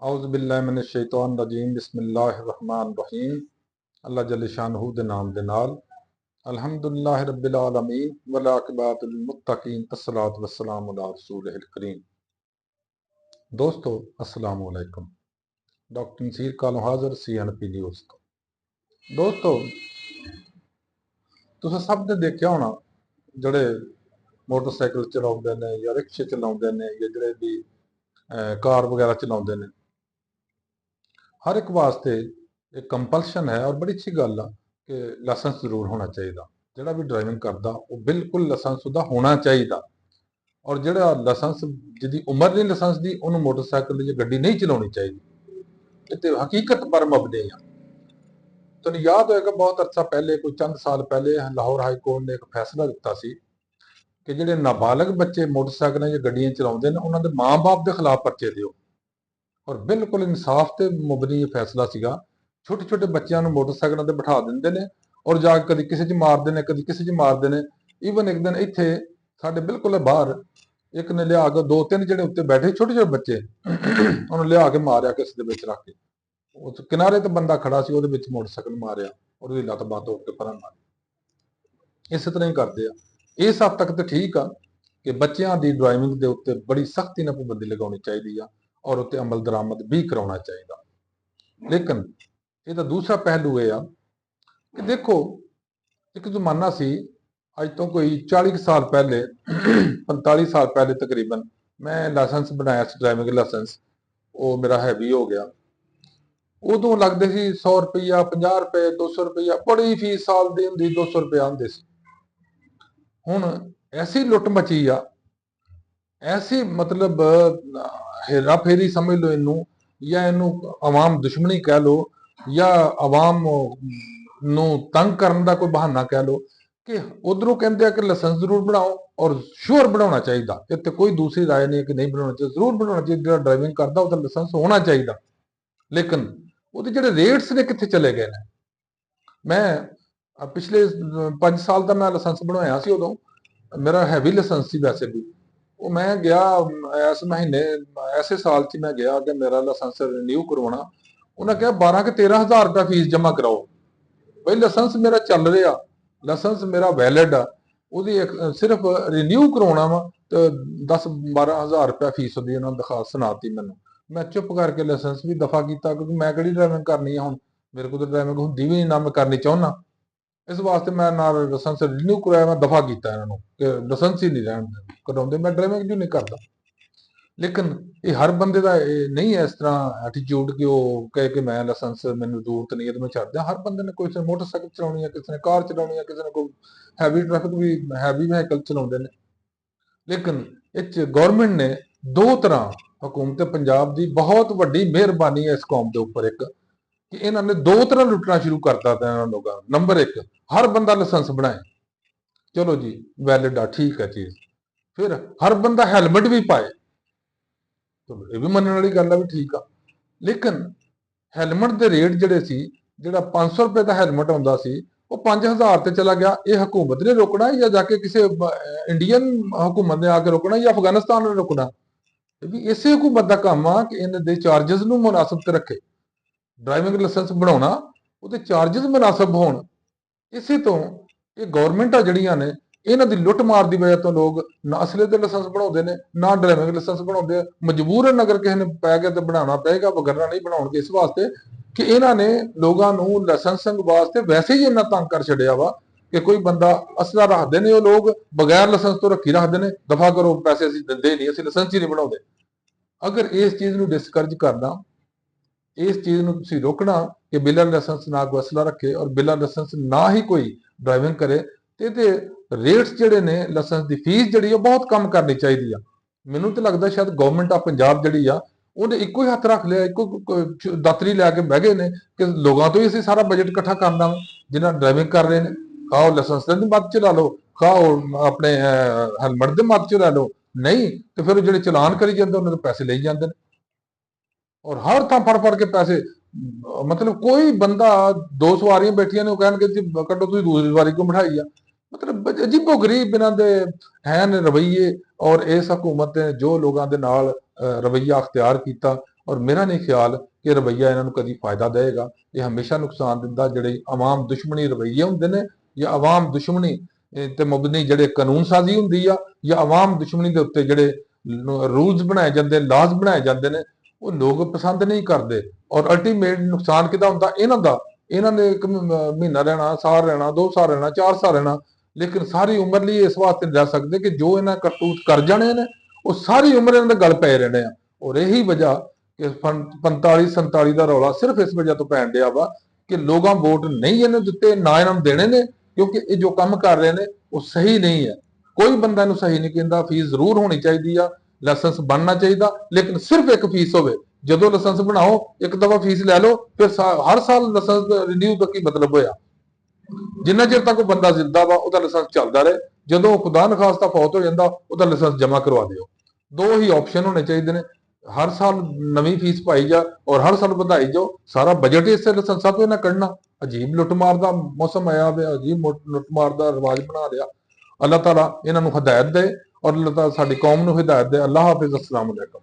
औज़ुबिल्लाहिमिनश्शैतानिर्रजीम बिस्मिल्लाहिर्रहमानिर्रहीम। अल्लाह जल्ल शानहू दे नाम दे नाल अल्हम्दुलिल्लाहि रब्बिल आलमीन वल आक़िबतुल मुत्तक़ीन अस्सलातु वस्सलामु अला रसूलिहिल करीम। दोस्तों अस्सलामु अलैकुम। डॉक्टर नसीर कालों हाज़र CNP न्यूज़ तो। दोस्तों तुसीं सब ने देखिया होना जिहड़े मोटरसाइकिल चलाउंदे ने या रिक्शे चलाउंदे ने या जिहड़े भी कार वगैरह चलाउंदे ने, हर एक वास्ते एक कंपलशन है और बड़ी अच्छी गल आ कि लाइसेंस जरूर होना चाहिए। जिहड़ा भी ड्राइविंग करदा वो बिल्कुल लाइसेंस उहदा होना चाहिए। और जिहड़ा लाइसेंस जिहदी उम्र नहीं लाइसेंस दी उहनूं मोटरसाइकिल या गड्डी नहीं चलाउणी चाहिए। ये ते हकीकत पर मबनी आ। तुहानूं याद होएगा बहुत अरसा पहले कोई चंद साल पहले लाहौर हाई कोर्ट ने एक फैसला दिता सी कि जिहड़े नाबालग बच्चे मोटरसाइकिल या गड्डियां चलाउंदे ने उहनां दे मां बाप दे खिलाफ परचे दिओ। और बिल्कुल इंसाफ ते मुबनी ये फैसला सीगा। छोटे छोटे बच्चों मोटरसाइकिलों ते बिठा देंदे ने और जाके कदी किसी च मारदे ने कदी किसी च मारदे ने। ईवन एक दिन इत्थे साडे बिल्कुल बाहर एक ने लिया के दो तीन जिहड़े उत्ते बैठे छोटे छोटे बच्चे उन्होंने लिया के मारिया किसी दे विच रख के। उस किनारे ते बंदा खड़ा सी उहदे विच मोटरसाइकिल मारिया और उहदी लत्त बांह तोड़ के परां मारी। इस तरह ही करदे आ। इस हद तक तो ठीक आ कि बच्चों की ड्राइविंग के उत्ते बड़ी सख्ती नाल पाबंदी लगाउणी चाहीदी आ और उत्ते अमल दरामद भी कराउणा चाहिए। लेकिन इसका दूसरा पहलू यह आ कि देखो एक जमाना सी अज तो कोई 40 साल पहले 45 साल पहले तकरीबन मैं लाइसेंस बनाया ड्राइविंग लाइसेंस। वो मेरा हैवी हो गया। उदों लगते सी 100 रुपया 50 रुपए 200 रुपया बड़ी फीस साल दी हुंदी 200 रुपया आंदे सी। हुण ऐसी लुट मची आ ऐसी मतलब हेरा फेरी समझ लो इनू या इनू आवाम दुश्मनी कह लो या आवाम नू तंग करने का कोई बहाना कह लो कि उधरों कहते हैं कि लाइसेंस जरूर बनाओ और श्योर बनाना चाहिए। इतने कोई दूसरी राय नहीं है कि नहीं बनाना चाहिए, जरूर बनाना चाहिए। जो ड्राइविंग करता उसका लाइसेंस होना चाहिए। लेकिन वो जो रेट्स ने कितने चले गए हैं। मैं पिछले 5 साल का मैं लाइसेंस बनवाया सी। उदों मेरा हैवी लाइसेंस सी वैसे भी। वो मैं गया इस महीने ऐसे साल च मैं गया कि मेरा लाइसेंस रिन्यू करवाना। उन्हें कहा 12 के 13 हज़ार रुपया फीस जमा कराओ। भाई लाइसेंस मेरा चल रहा, लाइसेंस मेरा वैलिड आ, ਉਹਦੀ सिर्फ रिन्यू करवाना वा तो 10-12 हज़ार रुपया फीस दी उन्होंने दिखा सुनाती। मैनू मैं चुप करके लाइसेंस भी दफा किया क्योंकि मैं किहड़ी ड्राइविंग करनी है। हुण मेरे को तो ड्राइविंग हुंदी भी नहीं ना मैं करनी चाहुंदा। इस वास्ते मैं ना लाइसेंस रिन्यू कराया मैं दफा किया इन्होंने कि लाइसेंस ही नहीं रहन कराउंदे। मैं ड्राइविंग क्यों नहीं करता। लेकिन ये हर बंदे का नहीं है इस तरह एटीट्यूड कि वह कहे कि मैं लाइसेंस मैंने जरूरत नहीं है तो मैं छड्ड दियां। हर बंदे ने कोई मोटरसाइकिल चलाउणी है, किसी ने कार चलाउणी है, किसी ने कोई हैवी ट्रैफिक भी हैवी वहीकल चलाउंदे ने। लेकिन इस गौरमेंट ने दो तरह हुकूमत पंजाब की बहुत वड्डी मेहरबानी है इस कौम के उपर एक कि इन्होंने दो तरह लुटना शुरू करता था इन्होंने लोगों। नंबर एक हर बंदा लाइसेंस बनाए, चलो जी वैलिड आ ठीक है चीज। फिर हर बंदा हैलमेट भी पाए, चलो ये भी मनने वाली गल है भी ठीक आ। लेकिन हैलमेट के रेट जिहड़े सी जिहड़ा 500 रुपए का हैलमेट आउंदा सी वो 5000 ते चला गया। ये हुकूमत ने रोकना या जाके किसी इंडियन हुकूमत ने आके रोकना या अफगानिस्तान ने रोकना। ये भी इसे हुकूमत का काम आ कि इन्हां दे चार्जिस नूं मुनासिब ते रखे। ड्राइविंग लाइसेंस बनाउणा ਉਹਦੇ ਚਾਰजेस मुनासिब होण। इसे तो ये गौरमेंटा जिहड़ियां ने इन्हां दी लुट मार की वजह तो लोग ना असले ते लाइसेंस बनाउंदे ने ना ड्राइविंग लाइसेंस बनाउंदे। मजबूरन अगर किसी ने पै गया तो बनाना पेगा, वगैरह नहीं बनाउणगे इस वास्ते कि इन्हां ने लोगों नूं लाइसेंसिंग वास्ते वैसे ही इन्ना तंग कर छड्डिया वा कि कोई बंदा असला रखते ने लोग बगैर लाइसेंस तो रखी रखते हैं। दफा करो पैसे असीं दिंदे नहीं, असीं लाइसेंस ही नहीं बनाउंदे। अगर इस चीज़ नूं डिस्करेज करना, इस चीज़ नूं तुसीं रोकना कि बिना लाइसेंस ना कोई असला रखे और बिना लाइसेंस ना ही कोई ड्राइविंग करे तो ये रेट्स जिहड़े ने लाइसेंस की फीस जिहड़ी बहुत कम करनी चाहिए। मैनूं तो लगता शायद गौरमेंट ऑफ पंजाब जिहड़ी आ उन्हें इक्को ही हथ रख लिया, इक्को दातरी लैके बह गए ने कि लोगों तो ही असीं सारा बजट इकट्ठा करना जिन्हां ड्राइविंग कर रहे हैं। खाओ लाइसेंस की मद च ला लो, खाओ अपने हैलमेट के मद च लै लो, नहीं तो फिर जिहड़े चलान करी जाते उन्होंने तो पैसे ले जाते हैं और हर थां फड़ फड़ के पैसे। मतलब कोई बंदा दो सवारियां बैठिया ने कह कड्डो तुसीं दूसरी सवारी को बिठाई आ। मतलब अजीबो गरीब इन्हां दे हैं रवैये और इस हुकूमत ने जो लोगों के नाल रवैया अख्तियार किया ਔਰ ਮੇਰਾ ਨਹੀਂ ਖਿਆਲ ਕਿ ਰਵੱਈਆ ਇਹਨਾਂ ਨੂੰ ਕਦੀ ਫਾਇਦਾ ਦੇਵੇਗਾ। ਇਹ ਹਮੇਸ਼ਾ ਨੁਕਸਾਨ ਦਿੰਦਾ। ਜਿਹੜੇ ਆਵਾਮ ਦੁਸ਼ਮਣੀ ਰਵੱਈਏ ਹੁੰਦੇ ਨੇ, ਜਾਂ ਆਵਾਮ ਦੁਸ਼ਮਣੀ ਤੇ ਮੁਬਨੀ ਜਿਹੜੇ ਕਾਨੂੰਨ ਸਾਜ਼ੀ ਹੁੰਦੀ ਆ, ਜਾਂ ਆਵਾਮ ਦੁਸ਼ਮਣੀ ਦੇ ਉੱਤੇ ਜਿਹੜੇ ਰੂਲਸ ਬਣਾਏ ਜਾਂਦੇ, ਲਾਜ਼ ਬਣਾਏ ਜਾਂਦੇ ਨੇ, ਉਹ ਲੋਕ ਪਸੰਦ ਨਹੀਂ ਕਰਦੇ। ਔਰ ਅਲਟੀਮੇਟ ਨੁਕਸਾਨ ਕਿਹਦਾ ਹੁੰਦਾ? ਇਹਨਾਂ ਦਾ। ਇਹਨਾਂ ਨੇ ਇੱਕ ਮਹੀਨਾ ਰਹਿਣਾ, ਸਾਲ ਰਹਿਣਾ, 2 ਸਾਲ ਰਹਿਣਾ, 4 ਸਾਲ ਰਹਿਣਾ, ਲੇਕਿਨ ਸਾਰੀ ਉਮਰ ਲਈ ਇਸ ਵਾਸਤੇ ਨਹੀਂ ਰਹਿ ਸਕਦੇ ਕਿ ਜੋ ਇਹਨਾਂ ਕਰਤੂਤ ਕਰ ਜਾਣੇ ਨੇ ਉਹ ਸਾਰੀ ਉਮਰ ਇਹਨਾਂ ਦੇ ਗਲ ਪਏ ਰਹਿਣੇ ਆ। ਔਰ ਇਹੀ ਵਜ੍ਹਾ ਕਿ 45 47 ਦਾ ਰੌਲਾ ਸਿਰਫ ਇਸ ਵਜ੍ਹਾ ਤੋਂ ਪੈਣ ਡਿਆ ਵਾ ਕਿ ਲੋਕਾਂ ਵੋਟ ਨਹੀਂ ਇਹਨੂੰ ਦਿੱਤੇ, ਨਾ ਇਹਨਾਂ ਨੂੰ ਦੇਣੇ ਨੇ, ਕਿਉਂਕਿ ਇਹ ਜੋ ਕੰਮ ਕਰ ਰਹੇ ਨੇ ਉਹ ਸਹੀ ਨਹੀਂ ਹੈ। ਕੋਈ ਬੰਦਾ ਇਹਨੂੰ ਸਹੀ ਨਹੀਂ ਕਹਿੰਦਾ। ਫੀਸ ਜ਼ਰੂਰ ਹੋਣੀ ਚਾਹੀਦੀ ਆ, ਲਾਇਸੈਂਸ ਬਣਨਾ ਚਾਹੀਦਾ, ਲੇਕਿਨ ਸਿਰਫ ਇੱਕ ਫੀਸ ਹੋਵੇ। ਜਦੋਂ ਲਾਇਸੈਂਸ ਬਣਾਓ ਇੱਕ ਦਫਾ ਫੀਸ ਲੈ ਲਓ, ਫਿਰ ਹਰ ਸਾਲ ਲਾਇਸੈਂਸ ਰਿਨਿਊ ਦਾ ਕੀ ਮਤਲਬ ਹੋਇਆ? ਜਿੰਨਾ ਚਿਰ ਤੱਕ ਉਹ ਬੰਦਾ ਜ਼ਿੰਦਾ ਵਾ ਉਹਦਾ ਲਾਇਸੈਂਸ ਚੱਲਦਾ ਰਹੇ, ਜਦੋਂ ਖੁਦਾ ਨਖਾਸਤਾ ਫੌਤ ਹੋ ਜਾਂਦਾ ਉਹਦਾ ਲਾਇਸੈਂਸ ਜਮ੍ਹਾਂ ਕਰਵਾ ਦਿਓ। ਦੋ ਹੀ ਆਪਸ਼ਨ ਹੋਣੇ ਚਾਹੀਦੇ ਨੇ। ਹਰ ਸਾਲ ਨਵੀਂ ਫੀਸ ਪਾਈ ਜਾ ਔਰ ਹਰ ਸਾਲ ਵਧਾਈ ਜਾਓ। ਸਾਰਾ ਬਜਟ ਇਸੇ ਲਾਇਸੈਂਸਾਂ ਤੋਂ ਇਹਨਾਂ ਕੱਢਣਾ। ਅਜੀਬ ਲੁੱਟਮਾਰ ਦਾ ਮੌਸਮ ਆਇਆ ਹੋਇਆ, ਅਜੀਬ ਲੁੱਟਮਾਰ ਦਾ ਰਿਵਾਜ ਬਣਾ ਲਿਆ। ਅੱਲਾਹ ਤਾਲਾ ਇਹਨਾਂ ਨੂੰ ਹਦਾਇਤ ਦੇ ਔਰ ਅੱਲਾਹ ਤਾਲਾ ਸਾਡੀ ਕੌਮ ਨੂੰ ਹਿਦਾਇਤ ਦੇ। ਅੱਲਾਹ ਹਾਫਿਜ਼। अस्सलाम वालेकुम।